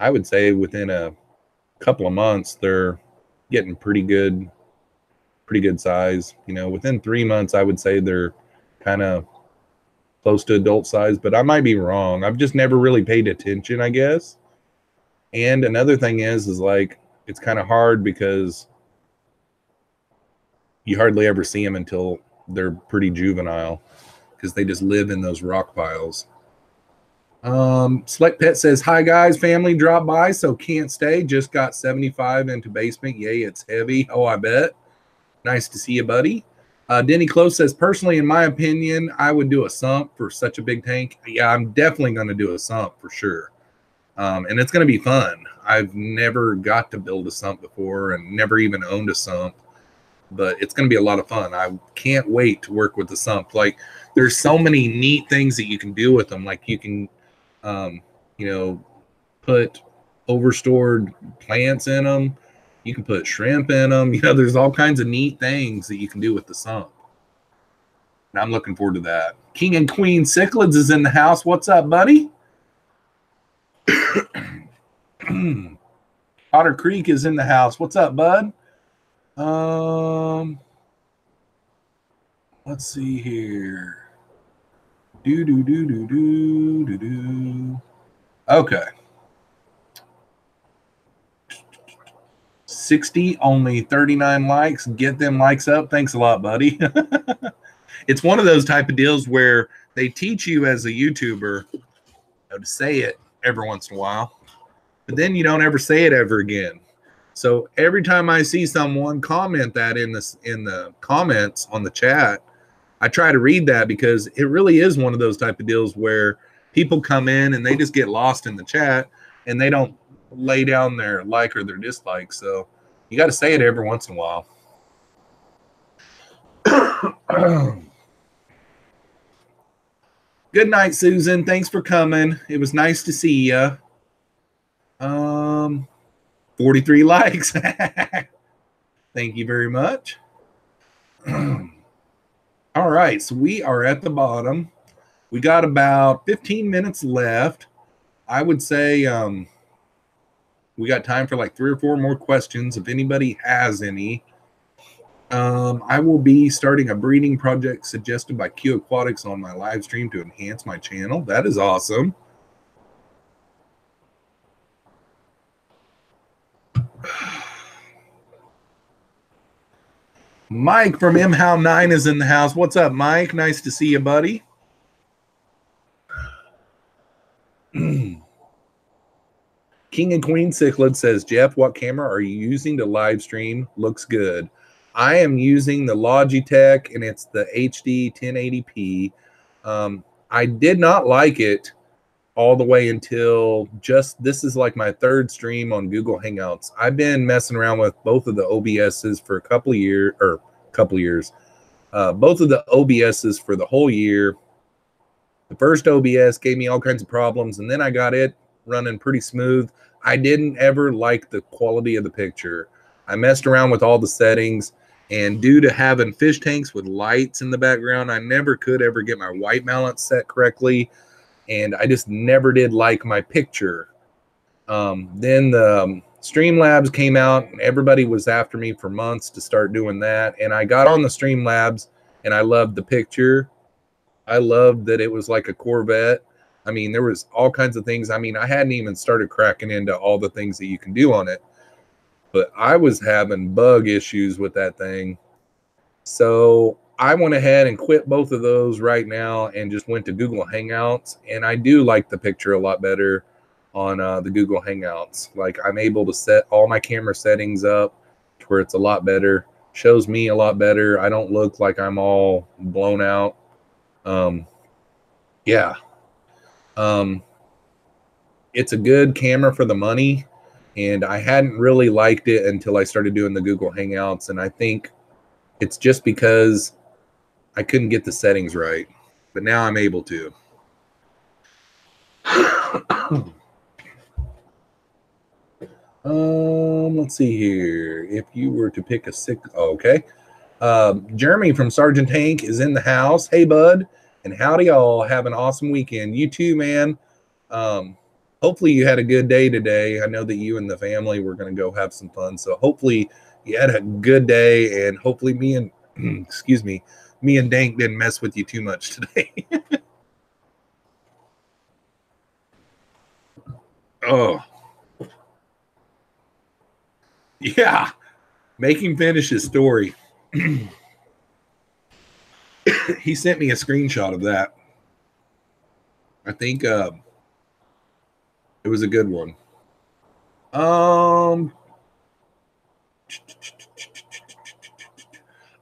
A: I would say within a couple of months, they're getting pretty good size. Within 3 months, I would say they're kind of close to adult size, but I might be wrong. I've just never really paid attention, I guess. And another thing is like, it's kind of hard because you hardly ever see them until they're pretty juvenile because they just live in those rock piles. Select Pet says, hi guys, family dropped by, so can't stay. Just got 75 into basement. Yay, it's heavy. Oh, I bet. Nice to see you, buddy. Denny Close says, personally, in my opinion, I would do a sump for such a big tank. Yeah, I'm definitely going to do a sump for sure. And it's going to be fun. I've never got to build a sump before and never even owned a sump, but it's going to be a lot of fun. I can't wait to work with the sump. Like, there's so many neat things that you can do with them. Like, you can, put overstored plants in them. You can put shrimp in them. There's all kinds of neat things that you can do with the sump. And I'm looking forward to that. King and Queen Cichlids is in the house. What's up, buddy? Otter Creek is in the house. What's up, bud? Let's see here. Okay. 60, only 39 likes. Get them likes up. Thanks a lot, buddy. It's one of those type of deals where they teach you as a YouTuber to say it every once in a while, but then you don't ever say it ever again. So every time I see someone comment that in the comments on the chat, I try to read that, because it really is one of those type of deals where people come in and they just get lost in the chat and they don't lay down their like or their dislike. So you got to say it every once in a while. Good night, Susan. Thanks for coming. It was nice to see you. 43 likes. Thank you very much. All right, so we are at the bottom. We got about 15 minutes left. I would say we got time for like 3 or 4 more questions if anybody has any. I will be starting a breeding project suggested by Q Aquatics on my live stream to enhance my channel. That is awesome. Mike from MHow9 is in the house. What's up, Mike? Nice to see you, buddy. King and Queen Cichlid says, Jeff, what camera are you using to live stream? Looks good. I am using the Logitech, and it's the HD 1080p. I did not like it all the way until this is like my 3rd stream on Google Hangouts. I've been messing around with both of the OBSs for a couple of years. Both of the OBSs for the whole year. The first OBS gave me all kinds of problems, and then I got it running pretty smooth. I didn't ever like the quality of the picture. I messed around with all the settings, and due to having fish tanks with lights in the background, I never could ever get my white balance set correctly, and I just never did like my picture. Then the Streamlabs came out, and everybody was after me for months to start doing that, and I got on the Streamlabs, and I loved the picture. I loved that it was like a Corvette. I mean, there was all kinds of things. I mean, I hadn't even started cracking into all the things that you can do on it, but I was having bug issues with that thing. So I went ahead and quit both of those right now and just went to Google Hangouts. And I do like the picture a lot better on the Google Hangouts. Like, I'm able to set all my camera settings up to where it's a lot better, shows me a lot better. I don't look like I'm all blown out. Yeah. It's a good camera for the money, and I hadn't really liked it until I started doing the Google Hangouts, and I think it's just because I couldn't get the settings right, but now I'm able to. Let's see here. If you were to pick a okay. Jeremy from Sergeant Hank is in the house. Hey, bud. And howdy, y'all. Have an awesome weekend. You too, man. Hopefully you had a good day today. I know that you and the family were going to go have some fun. So hopefully you had a good day, and hopefully me and, excuse me and Dank didn't mess with you too much today. Oh. Yeah. Make him finish his story. He sent me a screenshot of that. I think it was a good one.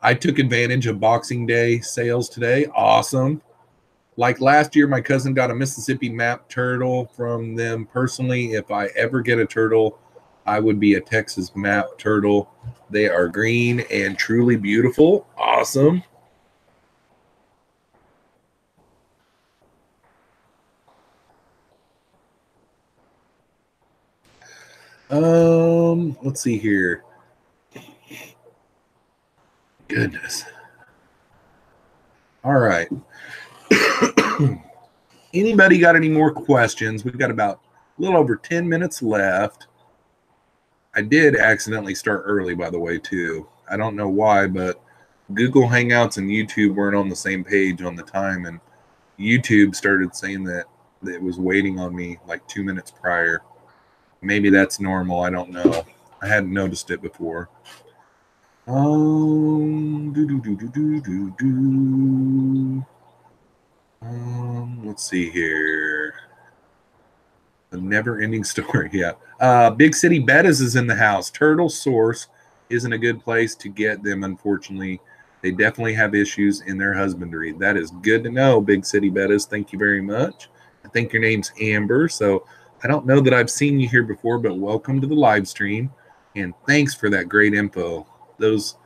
A: I took advantage of Boxing Day sales today. Awesome. Like last year, my cousin got a Mississippi map turtle from them personally. If I ever get a turtle, I would be a Texas map turtle. They are green and truly beautiful. Awesome. Let's see here. Goodness. All right. Anybody got any more questions? We've got about a little over 10 minutes left. I did accidentally start early, by the way, too. I don't know why, but Google Hangouts and YouTube weren't on the same page on the time, and YouTube started saying that it was waiting on me like 2 minutes prior. Maybe that's normal. I don't know. I hadn't noticed it before. Let's see here. The never-ending story. Yeah. Big City Bettis is in the house. Turtle Source isn't a good place to get them, unfortunately. They definitely have issues in their husbandry. That is good to know, Big City Bettis. Thank you very much. I think your name's Amber. So I don't know that I've seen you here before, but welcome to the live stream. And thanks for that great info. Those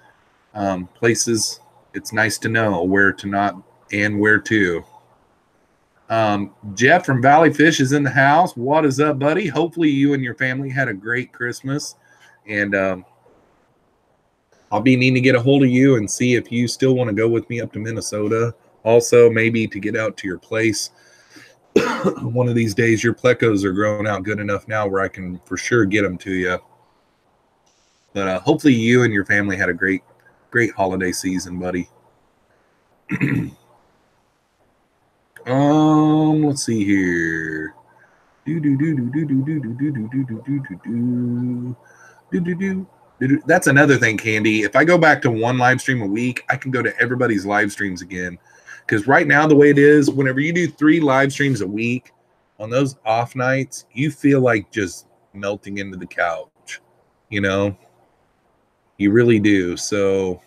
A: places, it's nice to know where to not and where to. Jeff from Valley Fish is in the house. What is up, buddy? Hopefully you and your family had a great Christmas. And I'll be needing to get a hold of you and see if you still want to go with me up to Minnesota. Also, maybe to get out to your place. One of these days, your plecos are growing out good enough now where I can for sure get them to you. But hopefully you and your family had a great holiday season, buddy. Let's see here. That's another thing, Candy. If I go back to one live stream a week, I can go to everybody's live streams again. Because right now, the way it is, whenever you do 3 live streams a week, on those off nights, you feel like just melting into the couch. You know? You really do. So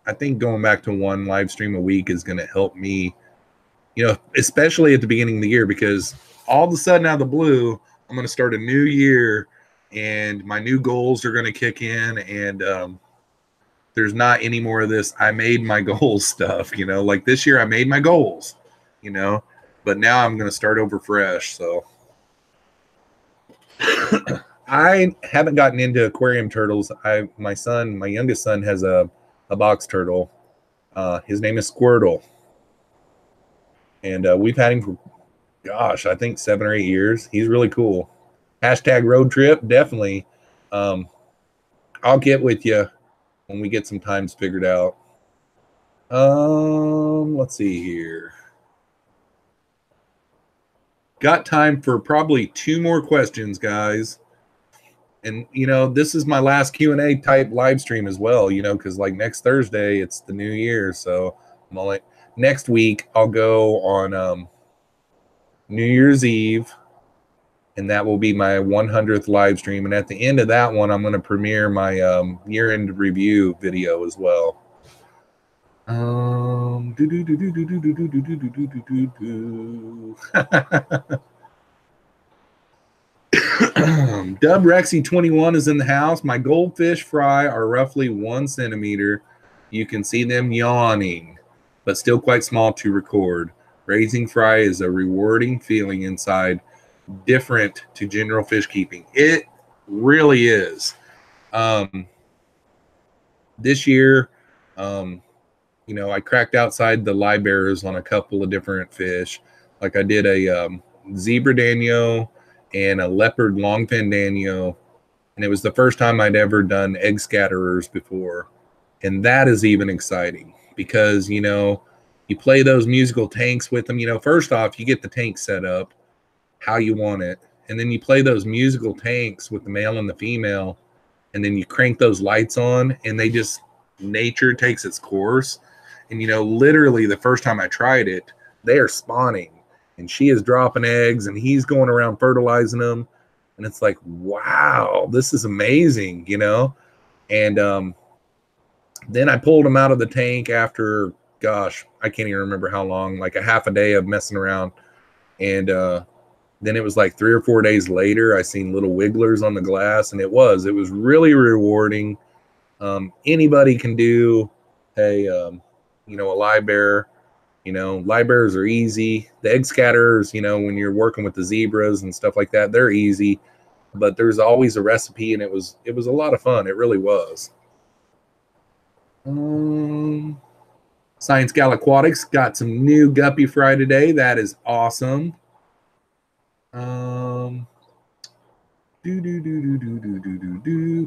A: I think going back to one live stream a week is going to help me, you know, especially at the beginning of the year, because all of a sudden out of the blue, I'm going to start a new year and my new goals are going to kick in, and there's not any more of this I made my goals stuff, you know, like this year I made my goals, you know, but now I'm going to start over fresh. So I haven't gotten into aquarium turtles. My youngest son has a box turtle. His name is Squirtle. And we've had him for, gosh, I think 7 or 8 years. He's really cool. Hashtag road trip, definitely. I'll get with you when we get some times figured out. Let's see here. Got time for probably 2 more questions, guys. And, you know, this is my last Q&A type live stream as well, you know, because like next Thursday, it's the new year. So next week, I'll go on New Year's Eve, and that will be my 100th live stream. And at the end of that one, I'm going to premiere my year-end review video as well. Dub Rexy 21 is in the house. My goldfish fry are roughly 1 centimeter. You can see them yawning, but still quite small to record. Raising fry is a rewarding feeling inside, different to general fish keeping. It really is. This year, you know, I cracked outside the live bearers on a couple of different fish. Like I did a zebra danio and a leopard longfin danio, and it was the first time I'd ever done egg scatterers before. And that is even exciting because, you know, you play those musical tanks with them. You know, first off, you get the tank set up how you want it, and then you play those musical tanks with the male and the female, and then you crank those lights on, and they just, nature takes its course. And, you know, literally the first time I tried it, they are spawning, and she is dropping eggs, and he's going around fertilizing them. And it's like, wow, this is amazing, you know? And then I pulled him out of the tank after, gosh, I can't even remember how long, like a half a day of messing around. And then it was like 3 or 4 days later, I seen little wigglers on the glass, and it was really rewarding. Anybody can do you know, a live bearer. You know, live bearers are easy. The egg scatterers, you know, when you're working with the zebras and stuff like that, they're easy. But there's always a recipe, and it was a lot of fun. It really was. Science Gal Aquatics got some new guppy fry today. That is awesome.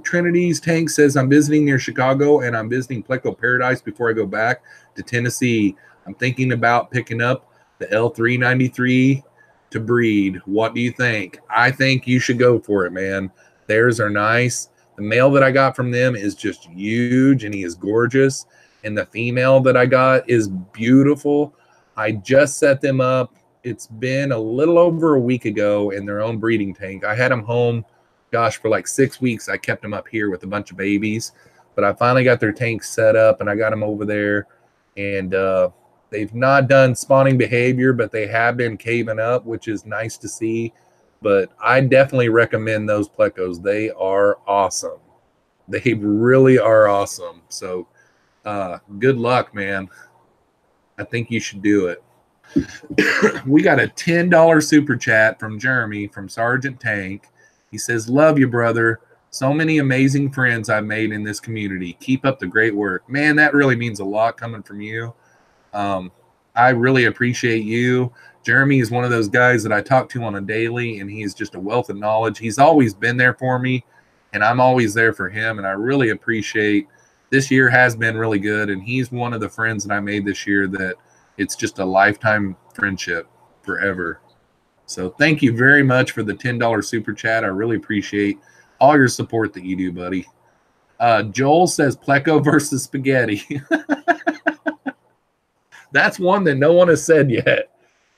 A: Trinity's Tank says, I'm visiting near Chicago, and I'm visiting Pleco Paradise before I go back to Tennessee. I'm thinking about picking up the L393 to breed. What do you think? I think you should go for it, man. Theirs are nice. The male that I got from them is just huge, and he is gorgeous. And the female that I got is beautiful. I just set them up. It's been a little over a week ago in their own breeding tank. I had them home, gosh, for like 6 weeks. I kept them up here with a bunch of babies. But I finally got their tank set up, and I got them over there. And they've not done spawning behavior, but they have been caving up, which is nice to see. But I definitely recommend those plecos. They are awesome. They really are awesome. So good luck, man. I think you should do it. We got a $10 super chat from Jeremy from Sergeant Tank. He says, love you, brother. So many amazing friends I've made in this community. Keep up the great work. Man, that really means a lot coming from you. I really appreciate you. Jeremy is one of those guys that I talk to on a daily, and he's just a wealth of knowledge. He's always been there for me, and I'm always there for him, and I really appreciate. This year has been really good, and he's one of the friends that I made this year that it's just a lifetime friendship forever. So thank you very much for the $10 super chat. I really appreciate all your support that you do, buddy. Joel says pleco versus spaghetti. That's one that no one has said yet.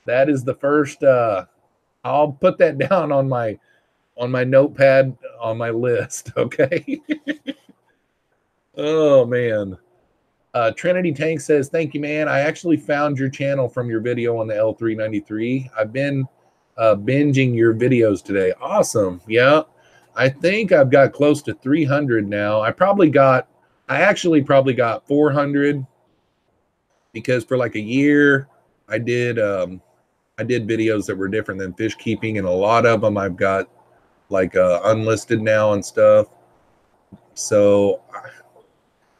A: That is the first. I'll put that down on my notepad on my list. Okay. Oh man. Trinity Tank says, thank you, man. I actually found your channel from your video on the L393. I've been binging your videos today. Awesome. Yeah. I think I've got close to 300 now. I actually probably got 400 because for like a year I did videos that were different than fish keeping, and a lot of them I've got like unlisted now and stuff. So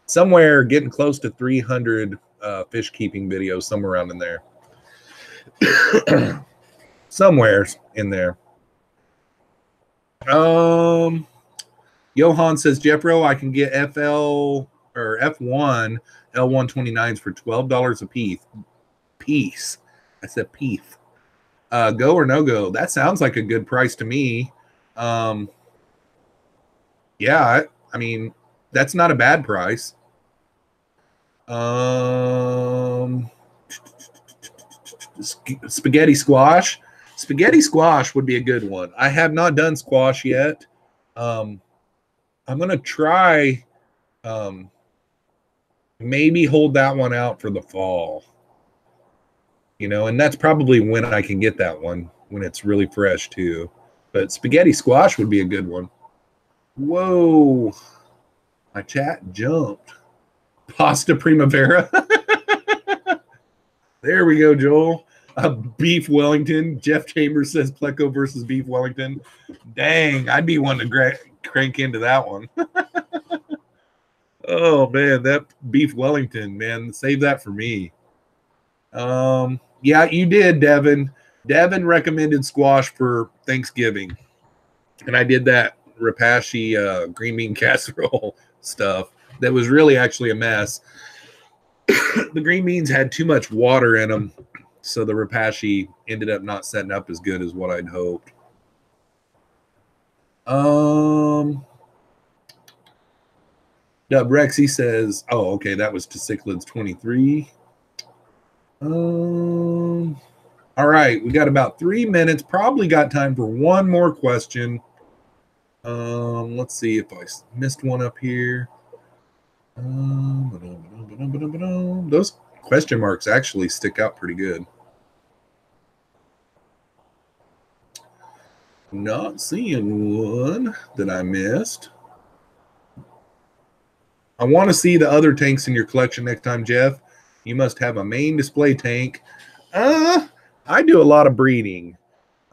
A: somewhere getting close to 300 fish keeping videos, somewhere around in there. Somewhere in there. Johan says, Jeffro, I can get FL or F1 L129s for $12 a piece. I said piece. Go or no go? That sounds like a good price to me. Yeah, I mean, that's not a bad price. Spaghetti squash. Spaghetti squash would be a good one. I have not done squash yet. I'm going to try maybe hold that one out for the fall. You know, and that's probably when I can get that one, when it's really fresh too. But spaghetti squash would be a good one. Whoa. My chat jumped. Pasta primavera. There we go, Joel. Beef Wellington. Jeff Chambers says pleco versus beef Wellington. Dang, I'd be one to crank into that one. Oh, man, that beef Wellington, man. Save that for me. Yeah, you did, Devin. Devin recommended squash for Thanksgiving. And I did that rapashi green bean casserole stuff that was really actually a mess. The green beans had too much water in them, so the rapashi ended up not setting up as good as what I'd hoped. Dub Rexy says, oh, okay, that was to Cichlids 23. All right, we got about 3 minutes. Probably got time for one more question. Let's see if I missed one up here. Those question marks actually stick out pretty good. Not seeing one that I missed. I want to see the other tanks in your collection next time, Jeff. You must have a main display tank. I do a lot of breeding.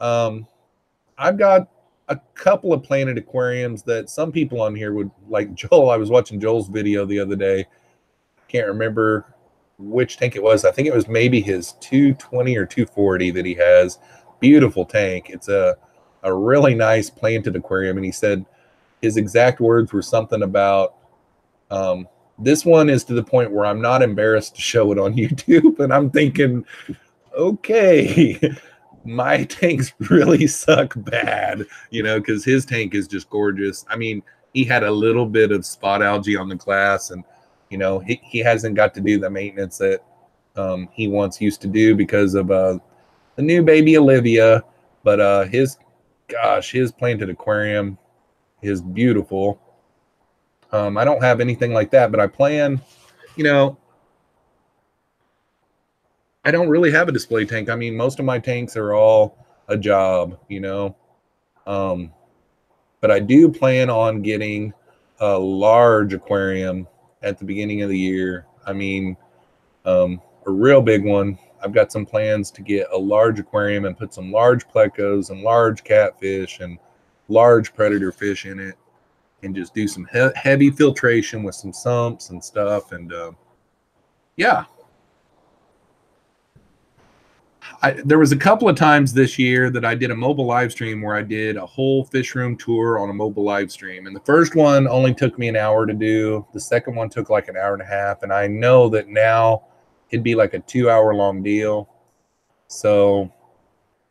A: I've got a couple of planted aquariums that some people on here would like. Joel, I was watching Joel's video the other day. Can't remember which tank it was. I think it was maybe his 220 or 240 that he has. Beautiful tank. It's a really nice planted aquarium. And he said his exact words were something about, this one is to the point where I'm not embarrassed to show it on YouTube. And I'm thinking, okay, my tanks really suck bad, you know, because his tank is just gorgeous. I mean, he had a little bit of spot algae on the glass, and you know, he hasn't got to do the maintenance that he once used to do because of the new baby Olivia. But his planted aquarium is beautiful. I don't have anything like that, but I plan, you know, I don't really have a display tank. I mean, most of my tanks are all a job, you know. But I do plan on getting a large aquarium at the beginning of the year. I mean, a real big one. I've got some plans to get a large aquarium and put some large plecos and large catfish and large predator fish in it, and just do some heavy filtration with some sumps and stuff. And yeah, there was a couple of times this year that I did a mobile live stream where I did a whole fish room tour on a mobile live stream. And the first one only took me an hour to do. The second one took like an hour and a half. And I know that now it'd be like a 2-hour long deal. So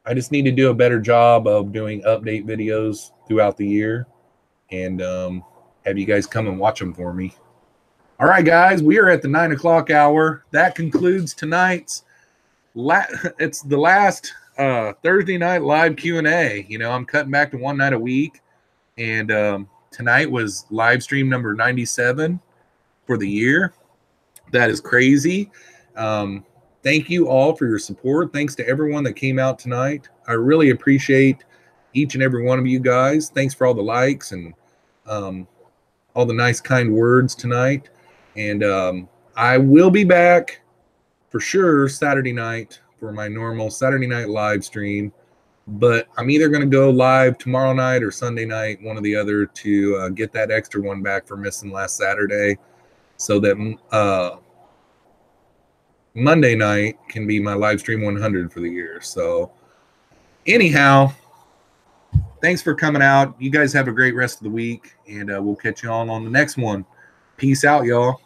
A: I just need to do a better job of doing update videos throughout the year, and have you guys come and watch them for me. All right, guys, we are at the 9 o'clock hour. That concludes tonight's it's the last Thursday night live Q&A. You know, I'm cutting back to one night a week, and tonight was live stream number 97 for the year. That is crazy. Thank you all for your support. Thanks to everyone that came out tonight. I really appreciate each and every one of you guys. Thanks for all the likes and all the nice, kind words tonight. And I will be back for sure Saturday night for my normal Saturday night live stream. But I'm either going to go live tomorrow night or Sunday night, one or the other, to get that extra one back for missing last Saturday, so that Monday night can be my live stream 100 for the year. So anyhow, thanks for coming out. You guys have a great rest of the week, and we'll catch you all on the next one. Peace out, y'all.